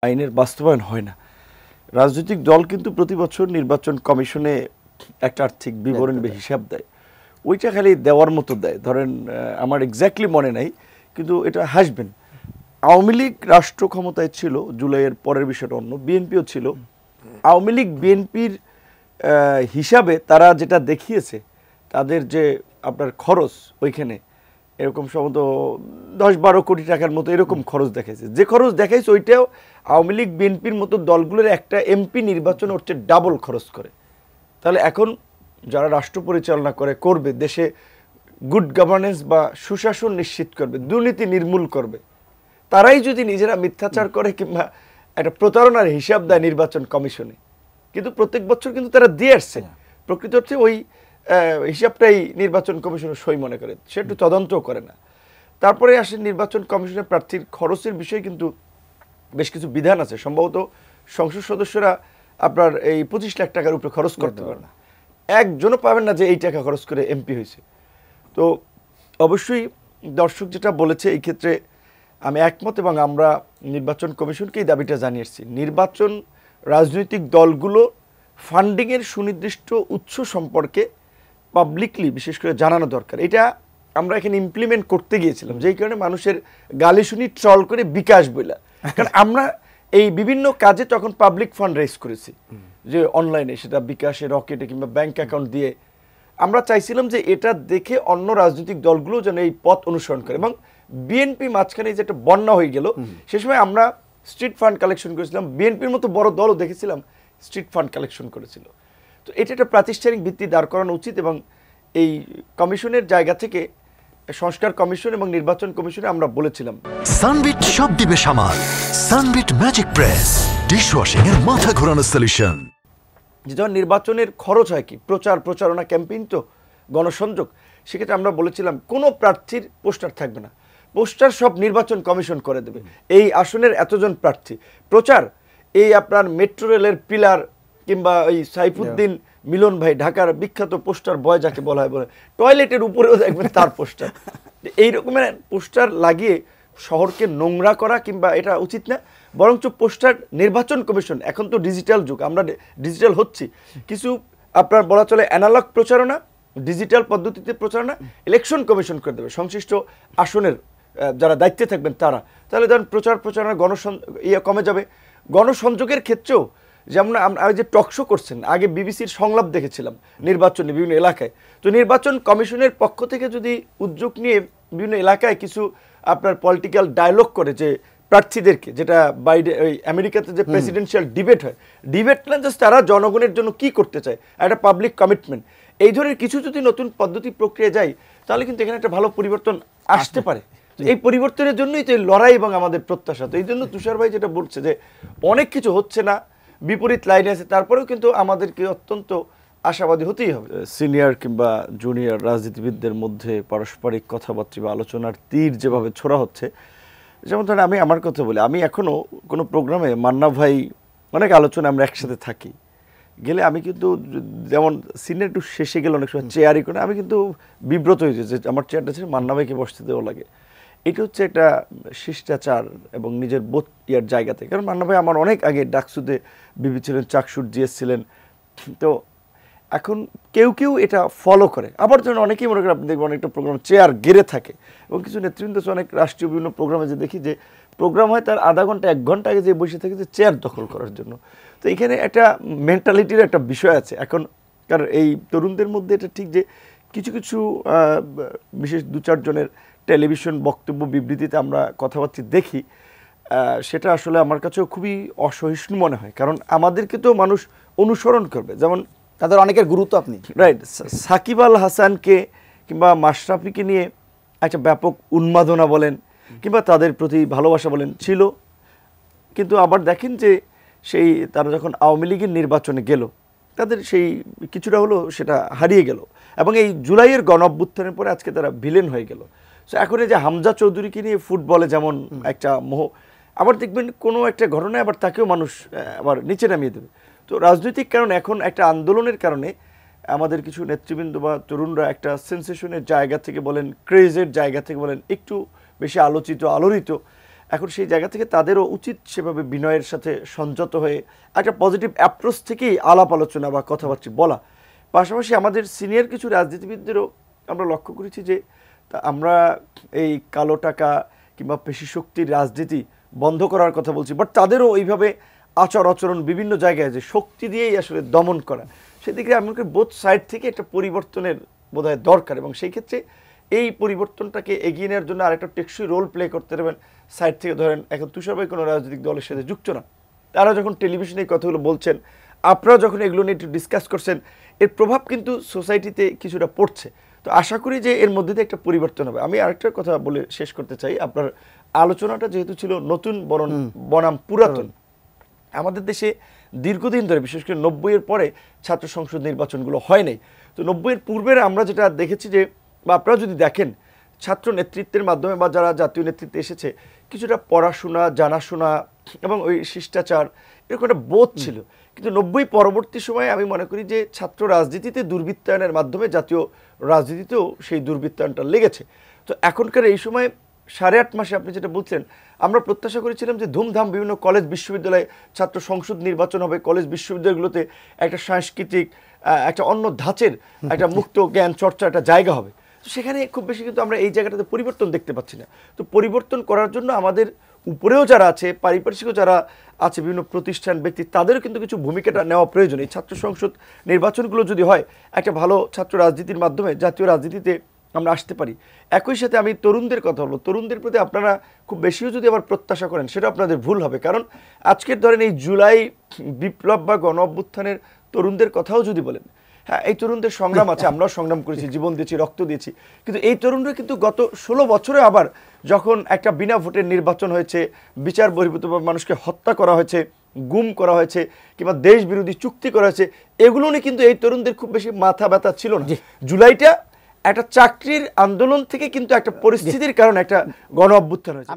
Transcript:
আইনের বাস্তবায়ন হয় না। রাজনৈতিক দল কিন্তু প্রতি বছর নির্বাচন কমিশনে একটা আর্থিক বিবরণ বা হিসাব দেয়, ওইটা খালি দেওয়ার মতো দেয়। ধরেন আমার এক্স্যাক্টলি মনে নাই, কিন্তু এটা হাসবেন, আওয়ামী লীগ রাষ্ট্র ক্ষমতায় ছিল, জুলাইয়ের পরের বিষয়টা অন্য, বিএনপিও ছিল। আওয়ামী লীগ বিএনপির হিসাবে তারা যেটা দেখিয়েছে, তাদের যে আপনার খরচ ওইখানে এরকম সম্ভবত 10-12 কোটি টাকার মতো এরকম খরচ দেখাইছে। যে খরচ দেখাইছে ওইটাও আওয়ামী লীগ বিএনপির মতো দলগুলোর একটা এমপি নির্বাচন হচ্ছে ডাবল খরচ করে। তাহলে এখন যারা রাষ্ট্র পরিচালনা করবে, দেশে গুড গভর্নেন্স বা সুশাসন নিশ্চিত করবে, দুর্নীতি নির্মূল করবে, তারাই যদি নিজেরা মিথ্যাচার করে কিংবা একটা প্রতারণার হিসাব দেয় নির্বাচন কমিশনে, কিন্তু প্রত্যেক বছর কিন্তু তারা দিয়ে আসছে, প্রকৃত হচ্ছে ওই হিসাবটাই নির্বাচন কমিশনের সই মনে করে, সে একটু তদন্তও করে না। তারপরে আসে নির্বাচন কমিশনের প্রার্থীর খরচের বিষয়ে কিন্তু বেশ কিছু বিধান আছে। সম্ভবত সংসদ সদস্যরা আপনার এই 25 লাখ টাকার উপরে খরচ করতে পারে না, একজনও পাবেন না যে এই টাকা খরচ করে এমপি হয়েছে। তো অবশ্যই দর্শক যেটা বলেছে এই ক্ষেত্রে আমি একমত, এবং আমরা নির্বাচন কমিশনকে এই দাবিটা জানিয়েছি, নির্বাচন রাজনৈতিক দলগুলো ফান্ডিংয়ের সুনির্দিষ্ট উৎস সম্পর্কে পাবলিকলি বিশেষ করে জানানো দরকার। এটা আমরা এখানে ইমপ্লিমেন্ট করতে গিয়েছিলাম, যেই কারণে মানুষের গালি শুনি ট্রল করে বিকাশ বইলা, কারণ আমরা এই বিভিন্ন কাজে তখন পাবলিক ফান্ড রেজ করেছি, যে অনলাইনে সেটা বিকাশে, রকেটে কিংবা ব্যাংক অ্যাকাউন্ট দিয়ে। আমরা চাইছিলাম যে এটা দেখে অন্য রাজনৈতিক দলগুলো যেন এই পথ অনুসরণ করে, এবং বিএনপি মাঝখানে যে একটা বন্যা হয়ে গেল, সে সময় আমরা স্ট্রিট ফান্ড কালেকশন করেছিলাম, বিএনপির মতো বড় দলও দেখেছিলাম স্ট্রিট ফান্ড কালেকশন করেছিল। তো এটা একটা প্রাতিষ্ঠানিক ভিত্তি দাঁড় করানো উচিত, এবং এই কমিশনের জায়গা থেকে সংস্কার কমিশন এবং নির্বাচন কমিশনে আমরা বলেছিলাম সানবিট সব দিবে সামাল, সানবিট ম্যাজিক প্রেস ডিশওয়াশিং এর মাথা ঘোরানো সলিউশন। যে যখন নির্বাচনের খরচ হয় কি, প্রচারণা, ক্যাম্পেইন, তো গণসংযোগ, সেক্ষেত্রে আমরা বলেছিলাম কোনো প্রার্থীর পোস্টার থাকবে না, পোস্টার সব নির্বাচন কমিশন করে দেবে। এই আসনের এতজন প্রার্থী, প্রচার এই আপনার মেট্রো রেলের পিলার কিংবা ওই সাইফুদ্দিন মিলন ভাই ঢাকার বিখ্যাত পোস্টার বয় যাকে বলা হয়, বলে টয়লেটের উপরেও দেখবেন তার পোস্টার। এই রকমের পোস্টার লাগিয়ে শহরকে নোংরা করা কিংবা এটা উচিত না, বরঞ্চ পোস্টার নির্বাচন কমিশন, এখন তো ডিজিটাল যুগ, আমরা ডিজিটাল হচ্ছি, কিছু আপনার বলা চলে অ্যানালগ প্রচারণা, ডিজিটাল পদ্ধতিতে প্রচারণা ইলেকশন কমিশন করে দেবে, সংশ্লিষ্ট আসনের যারা দায়িত্বে থাকবেন তারা। তাহলে ধরেন প্রচারণা কমে যাবে। গণসংযোগের ক্ষেত্রেও যেমন আমি যে টকশো করছেন, আগে বিবিসির সংলাপ দেখেছিলাম নির্বাচনে বিভিন্ন এলাকায়, তো নির্বাচন কমিশনের পক্ষ থেকে যদি উদ্যোগ নিয়ে বিভিন্ন এলাকায় কিছু আপনার পলিটিক্যাল ডায়লগ করে, যে প্রার্থীদেরকে, যেটা বাইরে ওই আমেরিকাতে যে প্রেসিডেন্সিয়াল ডিবেট হয়, ডিবেট না জাস্ট তারা জনগণের জন্য কি করতে চায়, একটা পাবলিক কমিটমেন্ট, এই ধরনের কিছু যদি নতুন পদ্ধতি প্রক্রিয়া যায়, তাহলে কিন্তু এখানে একটা ভালো পরিবর্তন আসতে পারে। এই পরিবর্তনের জন্যই তো লড়াই এবং আমাদের প্রত্যাশা। তো এই জন্য তুষার ভাই যেটা বলছে যে অনেক কিছু হচ্ছে না, বিপরীত লাইনে আছে, তারপরেও কিন্তু আমাদেরকে অত্যন্ত আশাবাদী হতেই হবে। সিনিয়র কিংবা জুনিয়র রাজনীতিবিদদের মধ্যে পারস্পরিক কথাবার্তা বা আলোচনার তীর যেভাবে ছোড়া হচ্ছে, যেমন ধরেন আমি আমার কথা বলি, আমি এখনও কোনো প্রোগ্রামে মান্না ভাই অনেক আলোচনা আমরা একসাথে থাকি, গেলে আমি কিন্তু যেমন সিনিয়র একটু শেষে গেলে অনেক সময় চেয়ারই করে, আমি কিন্তু বিব্রত হয়েছে যে আমার চেয়ারটা ছিল মান্না ভাইকে বসতে দেওয়া লাগে। এটা হচ্ছে একটা শিষ্টাচার এবং নিজের বোধ ইয়ার জায়গাতে, কারণ মান্না ভাই আমার অনেক আগে ডাকসুতে বিবি ছিলেন, চাকসুর জিএস ছিলেন। তো এখন কেউ কেউ এটা ফলো করে, আবার ধরেন অনেকেই মনে করেন, আপনি দেখবেন অনেকটা প্রোগ্রাম চেয়ার গেড়ে থাকে, এবং কিছু নেতৃবৃন্দ অনেক রাষ্ট্রীয় বিভিন্ন প্রোগ্রামে যে দেখি যে প্রোগ্রাম হয় তার আধা ঘন্টা 1 ঘন্টা আগে যে বসে থাকে যে চেয়ার দখল করার জন্য। তো এখানে একটা মেন্টালিটির একটা বিষয় আছে এখন, কারণ এই তরুণদের মধ্যে এটা ঠিক যে কিছু কিছু বিশেষ 2-4 জনের টেলিভিশন বক্তব্য বিবৃতিতে আমরা কথাবার্তা দেখি, সেটা আসলে আমার কাছেও খুবই অসহিষ্ণু মনে হয়, কারণ আমাদেরকে তো মানুষ অনুসরণ করবে, যেমন তাদের অনেকের গুরুত্ব আপনি রাইট, সাকিব আল হাসানকে কিংবা মাশরাফিকে নিয়ে একটা ব্যাপক উন্মাদনা বলেন কিংবা তাদের প্রতি ভালোবাসা বলেন ছিল, কিন্তু আবার দেখেন যে সেই তারা যখন আওয়ামী লীগের নির্বাচনে গেল, তাদের সেই কিছুটা হলো সেটা হারিয়ে গেল, এবং এই জুলাইয়ের গণ-অভ্যুত্থানের পরে আজকে তারা ভিলেন হয়ে গেল। সো এখন এই যে হামজা চৌধুরীকে নিয়ে ফুটবলে যেমন একটা মোহ, আবার দেখবেন কোনো একটা ঘটনায় আবার তাকেও মানুষ আবার নিচে নামিয়ে দেবে। তো রাজনৈতিক কারণে এখন একটা আন্দোলনের কারণে আমাদের কিছু নেতৃবৃন্দ বা তরুণরা একটা সেন্সেশনের জায়গা থেকে বলেন, ক্রেজের জায়গা থেকে বলেন, একটু বেশি আলোচিত আলোড়িত এখন সেই জায়গা থেকে তাদেরও উচিত সেভাবে বিনয়ের সাথে সংযত হয়ে একটা পজিটিভ অ্যাপ্রোচ থেকেই আলাপ আলোচনা বা কথাবার্তা বলা। পাশাপাশি আমাদের সিনিয়র কিছু রাজনীতিবিদদেরও আমরা লক্ষ্য করেছি যে আমরা এই কালো টাকা কিংবা পেশি শক্তির রাজনীতি বন্ধ করার কথা বলছি, বাট তাদেরও ওইভাবে আচরণ বিভিন্ন জায়গায় যে শক্তি দিয়েই আসলে দমন করা, সেদিকে আমি মনে করি বোথ সাইড থেকে একটা পরিবর্তনের বোধহয় দরকার। এবং সেই ক্ষেত্রে এই পরিবর্তনটাকে এগিয়ে নেওয়ার জন্য আরেকটা টেকসই রোল প্লে করতে পারবেন সাইড থেকে। ধরেন এখন তুষার ভাই কোনো রাজনৈতিক দলের সাথে যুক্ত না, তারা যখন টেলিভিশনে এই কথাগুলো বলছেন, আপনারা যখন এগুলো নিয়ে একটু ডিসকাস করছেন, এর প্রভাব কিন্তু সোসাইটিতে কিছুটা পড়ছে। তো আশা করি যে এর মধ্যে দিয়ে একটা পরিবর্তন হবে। আমি আরেকটা কথা বলে শেষ করতে চাই, আপনার আলোচনাটা যেহেতু ছিল নতুন বনাম পুরাতন, আমাদের দেশে দীর্ঘদিন ধরে বিশেষ করে 90-এর পরে ছাত্র সংসদ নির্বাচনগুলো হয় নাই। তো 90-এর পূর্বের আমরা যেটা দেখেছি যে, বা আপনারা যদি দেখেন, ছাত্র নেতৃত্বের মাধ্যমে বা যারা জাতীয় নেতৃত্বে এসেছে কিছুটা পড়াশোনা, জানাশোনা এবং ওই শিষ্টাচার এরকম একটা বোধ ছিল। কিন্তু 90 পরবর্তী সময়ে আমি মনে করি যে ছাত্র রাজনীতিতে দুর্বৃত্তায়নের মাধ্যমে জাতীয় রাজনীতিতেও সেই দুর্বৃত্তায়নটা লেগেছে। তো এখনকার এই সময় 8.5 মাসে আপনি যেটা বলছেন, আমরা প্রত্যাশা করেছিলাম যে ধুমধাম বিভিন্ন কলেজ বিশ্ববিদ্যালয়ে ছাত্র সংসদ নির্বাচন হবে, কলেজ বিশ্ববিদ্যালয়গুলোতে একটা সাংস্কৃতিক একটা অন্য ধাঁচের একটা মুক্ত জ্ঞান চর্চা একটা জায়গা হবে। তো সেখানে খুব বেশি কিন্তু আমরা এই জায়গাটাতে পরিবর্তন দেখতে পাচ্ছি না। তো পরিবর্তন করার জন্য আমাদের উপরেও যারা আছে, পারিপার্শ্বিকও যারা আছে, বিভিন্ন প্রতিষ্ঠান, ব্যক্তি, তাদেরও কিন্তু কিছু ভূমিকাটা নেওয়া প্রয়োজন। এই ছাত্র সংসদ নির্বাচনগুলো যদি হয়, একটা ভালো ছাত্র রাজনীতির মাধ্যমে জাতীয় রাজনীতিতে আমরা আসতে পারি। একই সাথে আমি তরুণদের কথা বলবো, তরুণদের প্রতি আপনারা খুব বেশিও যদি আবার প্রত্যাশা করেন, সেটা আপনাদের ভুল হবে। কারণ আজকের ধরেন এই জুলাই বিপ্লব বা গণ অভ্যুত্থানের তরুণদের কথাও যদি বলেন, হ্যাঁ এই তরুণদের সংগ্রাম আছে, আমরাও সংগ্রাম করেছি, জীবন দিয়েছি, রক্ত দিয়েছি, কিন্তু এই তরুণরা কিন্তু গত 16 বছরে আবার যখন একটা বিনা ভোটের নির্বাচন হয়েছে, বিচার বহির্ভূতভাবে মানুষকে হত্যা করা হয়েছে, গুম করা হয়েছে, কিংবা দেশ বিরোধী চুক্তি করা হয়েছে, এগুলো নিয়ে কিন্তু এই তরুণদের খুব বেশি মাথা ব্যথা ছিল না। জুলাইটা একটা চাকরির আন্দোলন থেকে কিন্তু একটা পরিস্থিতির কারণে একটা গণ অভ্যুত্থান হয়েছে।